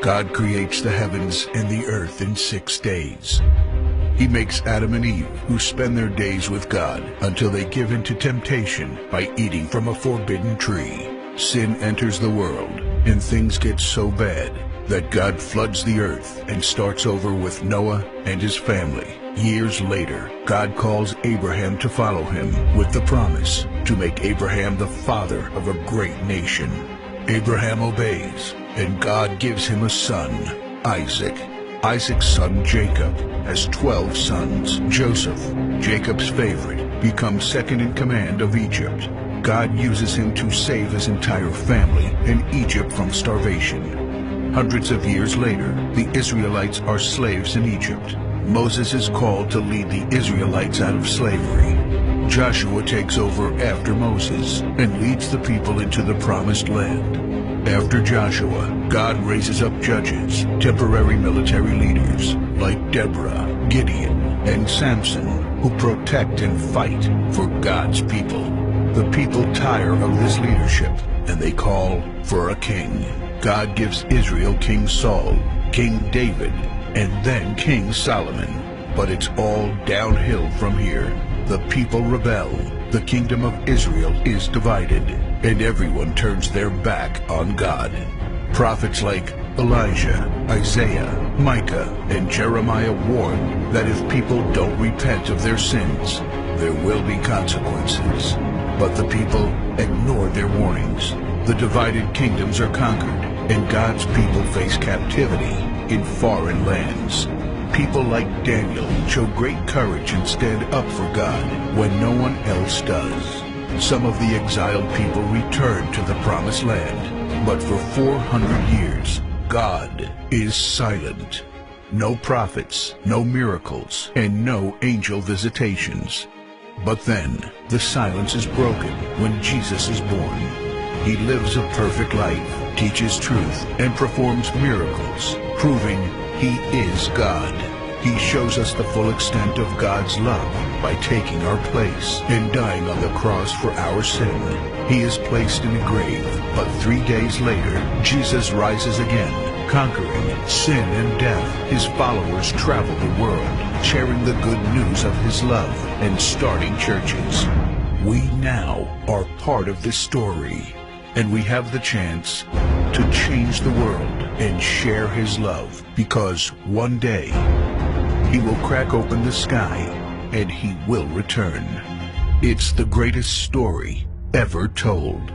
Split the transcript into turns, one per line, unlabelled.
God creates the heavens and the earth in 6 days. He makes Adam and Eve, who spend their days with God until they give in to temptation by eating from a forbidden tree. Sin enters the world, and things get so bad that God floods the earth and starts over with Noah and his family. Years later, God calls Abraham to follow him with the promise to make Abraham the father of a great nation. Abraham obeys, and God gives him a son, Isaac. Isaac's son Jacob has 12 sons. Joseph, Jacob's favorite, becomes second in command of Egypt. God uses him to save his entire family and Egypt from starvation. Hundreds of years later, the Israelites are slaves in Egypt. Moses is called to lead the Israelites out of slavery. Joshua takes over after Moses and leads the people into the promised land. After Joshua, God raises up judges, temporary military leaders like Deborah, Gideon, and Samson, who protect and fight for God's people. The people tire of this leadership, and they call for a king. God gives Israel King Saul, King David, and then King Solomon. But it's all downhill from here. The people rebel. The kingdom of Israel is divided, and everyone turns their back on God. Prophets like Elijah, Isaiah, Micah, and Jeremiah warn that if people don't repent of their sins, there will be consequences. But the people ignore their warnings. The divided kingdoms are conquered, and God's people face captivity in foreign lands. People like Daniel show great courage and stand up for God when no one else does. Some of the exiled people return to the promised land, but for 400 years, God is silent. No prophets, no miracles, and no angel visitations. But then, the silence is broken when Jesus is born. He lives a perfect life, teaches truth, and performs miracles, proving He is God. He shows us the full extent of God's love by taking our place and dying on the cross for our sin. He is placed in a grave, but 3 days later, Jesus rises again, conquering sin and death. His followers travel the world, sharing the good news of His love and starting churches. We now are part of this story, and we have the chance to change the world and share His love, because one day He will crack open the sky and He will return. It's the greatest story ever told.